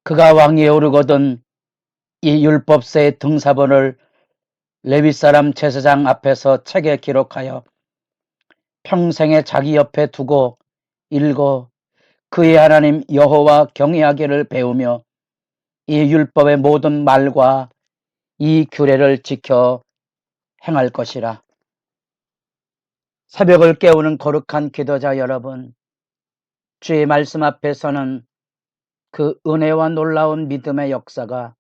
그가 왕위에 오르거든 이 율법서의 등사본을 레위 사람 제사장 앞에서 책에 기록하여 평생에 자기 옆에 두고 읽어 그의 하나님 여호와 경외하기를 배우며 이 율법의 모든 말과 이 규례를 지켜 행할 것이라. 새벽을 깨우는 거룩한 기도자 여러분, 주의 말씀 앞에서는 그 은혜와 놀라운 믿음의 역사가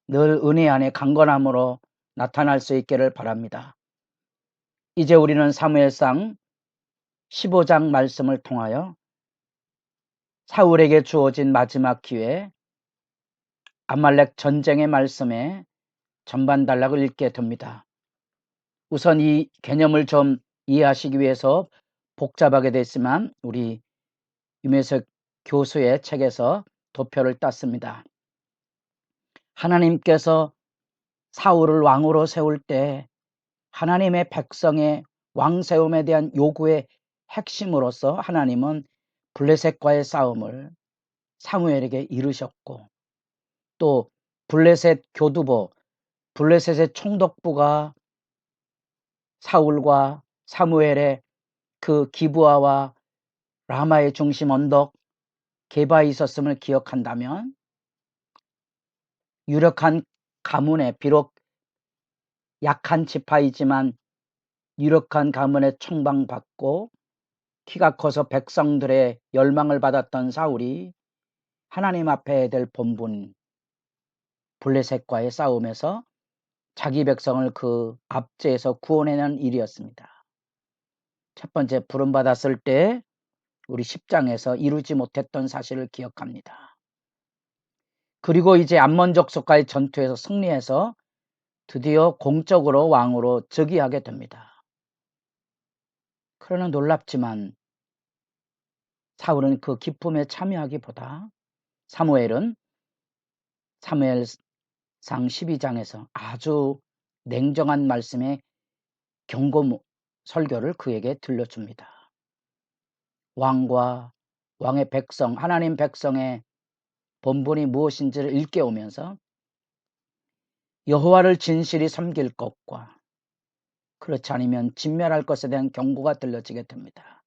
늘 은혜 안에 강건함으로 나타날 수 있기를 바랍니다. 이제 우리는 사무엘상 15장 말씀을 통하여 사울에게 주어진 마지막 기회 아말렉 전쟁의 말씀에 전반 단락을 읽게 됩니다. 우선 이 개념을 좀 이해하시기 위해서 복잡하게 됐지만 우리 유매석 교수의 책에서 도표를 땄습니다. 하나님께서 사울을 왕으로 세울 때 하나님의 백성의 왕세움에 대한 요구의 핵심으로서 하나님은 블레셋과의 싸움을 사무엘에게 이르셨고 또 블레셋 교두보, 블레셋의 총독부가 사울과 사무엘의 그 기브아와 라마의 중심 언덕 게바에 있었음을 기억한다면 유력한 가문에 비록 약한 지파이지만 유력한 가문에 총방받고 키가 커서 백성들의 열망을 받았던 사울이 하나님 앞에 해야 될 본분 블레셋과의 싸움에서 자기 백성을 그 압제에서 구원해낸 일이었습니다. 첫 번째 부름받았을 때 우리 10장에서 이루지 못했던 사실을 기억합니다. 그리고 이제 암몬 족속과의 전투에서 승리해서 드디어 공적으로 왕으로 즉위하게 됩니다. 그러나 놀랍지만 사울은 그 기쁨에 참여하기보다 사무엘상 12장에서 아주 냉정한 말씀의 경고 설교를 그에게 들려줍니다. 왕과 왕의 백성, 하나님 백성의 본분이 무엇인지를 일깨우면서 여호와를 진실이 섬길 것과 그렇지 않으면 진멸할 것에 대한 경고가 들려지게 됩니다.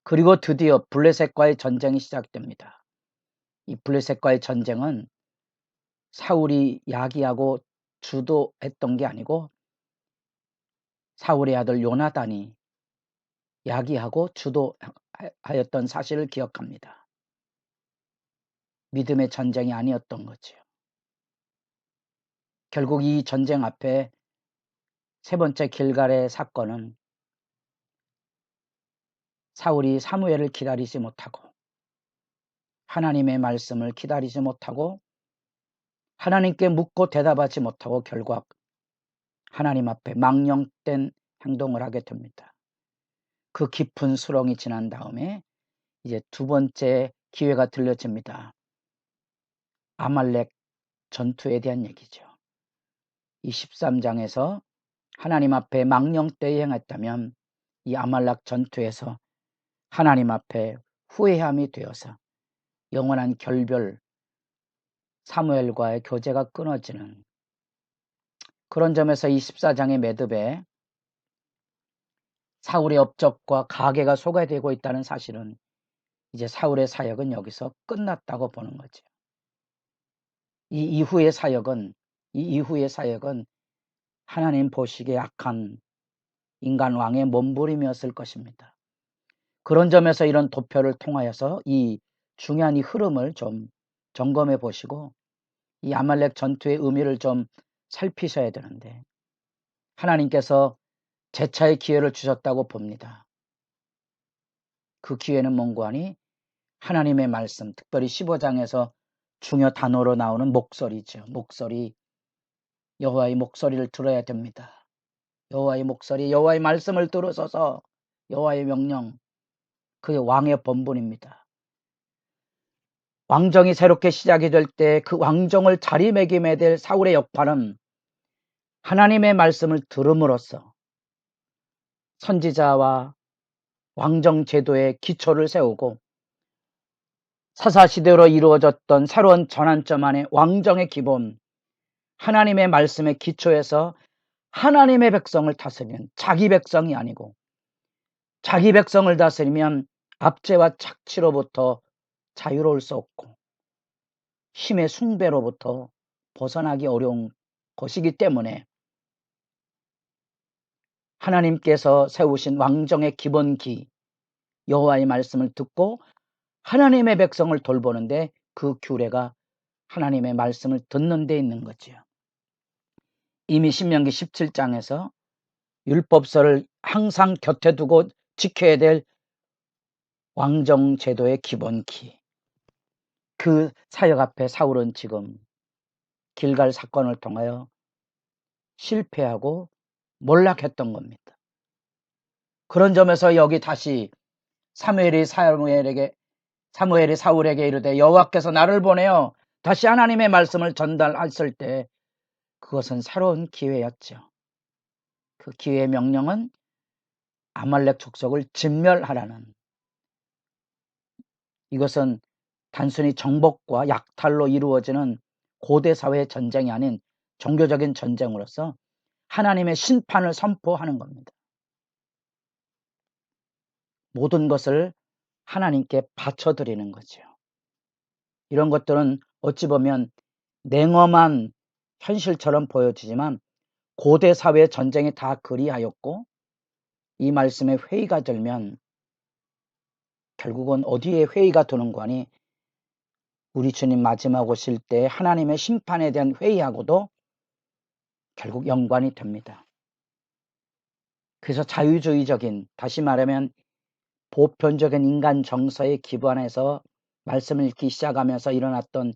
그리고 드디어 블레셋과의 전쟁이 시작됩니다. 이 블레셋과의 전쟁은 사울이 야기하고 주도했던 게 아니고 사울의 아들 요나단이 야기하고 주도하였던 사실을 기억합니다. 믿음의 전쟁이 아니었던 거죠. 결국 이 전쟁 앞에 세 번째 길갈의 사건은 사울이 사무엘을 기다리지 못하고 하나님의 말씀을 기다리지 못하고 하나님께 묻고 대답하지 못하고 결국 하나님 앞에 망령된 행동을 하게 됩니다. 그 깊은 수렁이 지난 다음에 이제 두 번째 기회가 들려집니다. 아말렉 전투에 대한 얘기죠. 이 13장에서 하나님 앞에 망령되이 행했다면 이 아말렉 전투에서 하나님 앞에 후회함이 되어서 영원한 결별, 사무엘과의 교제가 끊어지는 그런 점에서 이 14장의 매듭에 사울의 업적과 가계가 소개되고 있다는 사실은 이제 사울의 사역은 여기서 끝났다고 보는 거죠. 이 이후의 사역은 하나님 보시기에 악한 인간 왕의 몸부림이었을 것입니다. 그런 점에서 이런 도표를 통하여서 이 중요한 이 흐름을 좀 점검해 보시고 이 아말렉 전투의 의미를 좀 살피셔야 되는데 하나님께서 재차의 기회를 주셨다고 봅니다. 그 기회는 뭔가 하니 하나님의 말씀, 특별히 15장에서 중요 단어로 나오는 목소리죠. 목소리, 여호와의 목소리를 들어야 됩니다. 여호와의 목소리, 여호와의 말씀을 들으소서. 여호와의 명령, 그게 왕의 본분입니다. 왕정이 새롭게 시작이 될 때 그 왕정을 자리매김해야 될 사울의 역할은 하나님의 말씀을 들음으로써 선지자와 왕정 제도의 기초를 세우고 사사시대로 이루어졌던 새로운 전환점 안에 왕정의 기본, 하나님의 말씀에 기초해서 하나님의 백성을 다스리는, 자기 백성이 아니고 자기 백성을 다스리면 압제와 착취로부터 자유로울 수 없고 힘의 숭배로부터 벗어나기 어려운 것이기 때문에 하나님께서 세우신 왕정의 기본기, 여호와의 말씀을 듣고 하나님의 백성을 돌보는데 그 규례가 하나님의 말씀을 듣는 데 있는 거지요. 이미 신명기 17장에서 율법서를 항상 곁에 두고 지켜야 될 왕정 제도의 기본기, 그 사역 앞에 사울은 지금 길갈 사건을 통하여 실패하고 몰락했던 겁니다. 그런 점에서 여기 다시 사무엘이 사울에게 이르되 여호와께서 나를 보내어 다시 하나님의 말씀을 전달했을 때 그것은 새로운 기회였죠. 그 기회의 명령은 아말렉 족속을 진멸하라는, 이것은 단순히 정복과 약탈로 이루어지는 고대 사회의 전쟁이 아닌 종교적인 전쟁으로서 하나님의 심판을 선포하는 겁니다. 모든 것을 하나님께 바쳐드리는 거죠. 이런 것들은 어찌 보면 냉엄한 현실처럼 보여지지만 고대 사회의 전쟁이 다 그리하였고, 이 말씀에 회의가 들면 결국은 어디에 회의가 드는 거니 우리 주님 마지막 오실 때 하나님의 심판에 대한 회의하고도 결국 연관이 됩니다. 그래서 자유주의적인, 다시 말하면 보편적인 인간 정서에 기반해서 말씀을 읽기 시작하면서 일어났던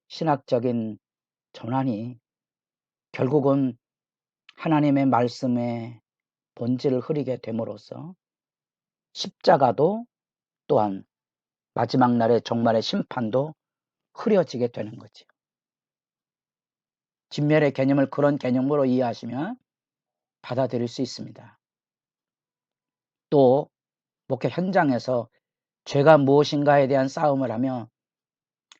신학적인 전환이 결국은 하나님의 말씀의 본질을 흐리게 됨으로써 십자가도 또한 마지막 날의 종말의 심판도 흐려지게 되는 거죠. 진멸의 개념을 그런 개념으로 이해하시면 받아들일 수 있습니다. 또 목회 현장에서 죄가 무엇인가에 대한 싸움을 하며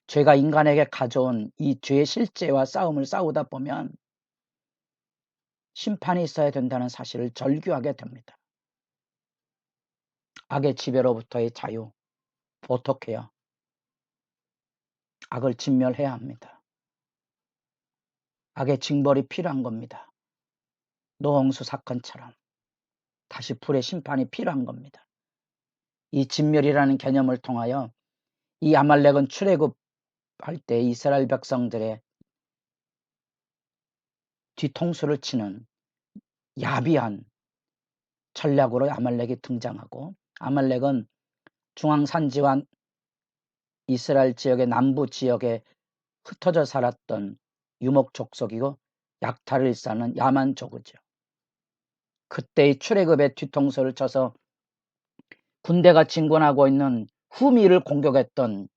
죄가 인간에게 가져온 이 죄의 실제와 싸움을 싸우다 보면 심판이 있어야 된다는 사실을 절규하게 됩니다. 악의 지배로부터의 자유, 어떻게요? 악을 진멸해야 합니다. 악의 징벌이 필요한 겁니다. 노홍수 사건처럼 다시 불의 심판이 필요한 겁니다. 이 진멸이라는 개념을 통하여 이 아말렉은 출애굽할 때 이스라엘 백성들의 뒤통수를 치는 야비한 전략으로 아말렉이 등장하고, 아말렉은 중앙산지와 이스라엘 지역의 남부 지역에 흩어져 살았던 유목 족속이고 약탈을 일삼는 야만족이죠. 그때의 출애굽의 뒤통수를 쳐서 군대가 진군하고 있는 후미를 공격했던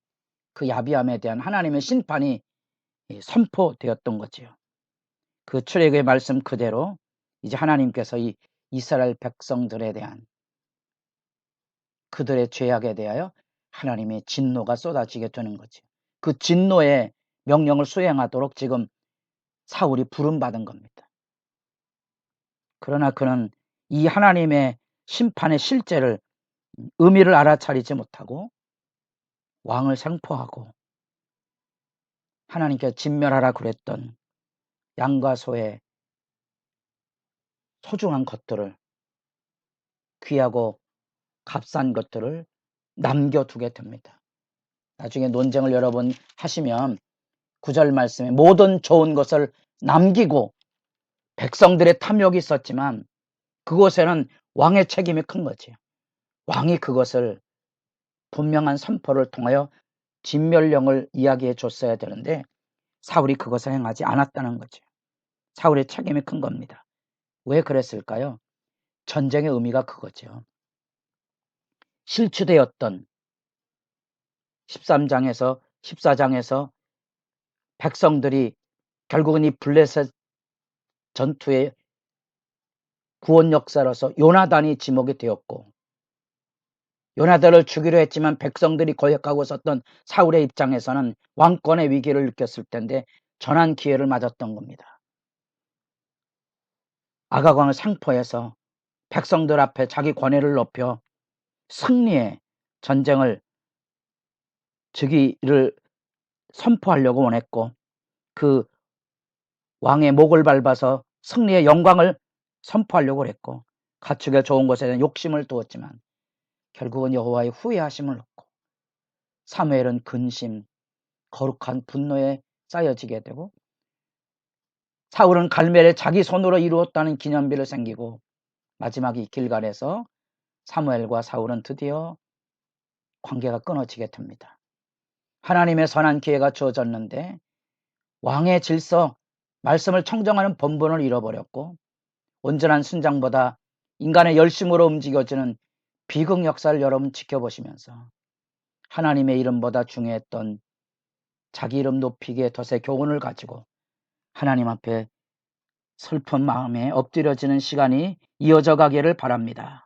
그 야비함에 대한 하나님의 심판이 선포되었던 거지요. 그 출애굽의 말씀 그대로 이제 하나님께서 이 이스라엘 백성들에 대한 그들의 죄악에 대하여 하나님의 진노가 쏟아지게 되는 거지. 그 진노의 명령을 수행하도록 지금 사울이 부름받은 겁니다. 그러나 그는 이 하나님의 심판의 실제를, 의미를 알아차리지 못하고 왕을 생포하고 하나님께 진멸하라 그랬던 양과 소의 소중한 것들을, 귀하고 값싼 것들을 남겨두게 됩니다. 나중에 논쟁을 여러 번 하시면 9절 말씀에 모든 좋은 것을 남기고, 백성들의 탐욕이 있었지만 그곳에는 왕의 책임이 큰 거지. 왕이 그것을 분명한 선포를 통하여 진멸령을 이야기해 줬어야 되는데 사울이 그것을 행하지 않았다는 거죠. 사울의 책임이 큰 겁니다. 왜 그랬을까요? 전쟁의 의미가 그거죠. 실추되었던 13장에서 14장에서 백성들이 결국은 이 블레셋 전투의 구원 역사로서 요나단이 지목이 되었고, 요나단을 죽이려 했지만 백성들이 거역하고 있었던 사울의 입장에서는 왕권의 위기를 느꼈을 텐데 전환 기회를 맞았던 겁니다. 아각왕을 상포해서 백성들 앞에 자기 권위를 높여 승리의 전쟁을 즉위를 선포하려고 원했고, 그 왕의 목을 밟아서 승리의 영광을 선포하려고 했고, 가축의 좋은 것에 대한 욕심을 두었지만 결국은 여호와의 후회하심을 얻고 사무엘은 근심, 거룩한 분노에 쌓여지게 되고, 사울은 갈멜에 자기 손으로 이루었다는 기념비를 생기고, 마지막이 길갈에서 사무엘과 사울은 드디어 관계가 끊어지게 됩니다. 하나님의 선한 기회가 주어졌는데 왕의 질서, 말씀을 청정하는 본분을 잃어버렸고, 온전한 순장보다 인간의 열심으로 움직여지는 비극 역사를 여러분 지켜보시면서 하나님의 이름보다 중요했던 자기 이름 높이기의 덫의 교훈을 가지고 하나님 앞에 슬픈 마음에 엎드려지는 시간이 이어져 가기를 바랍니다.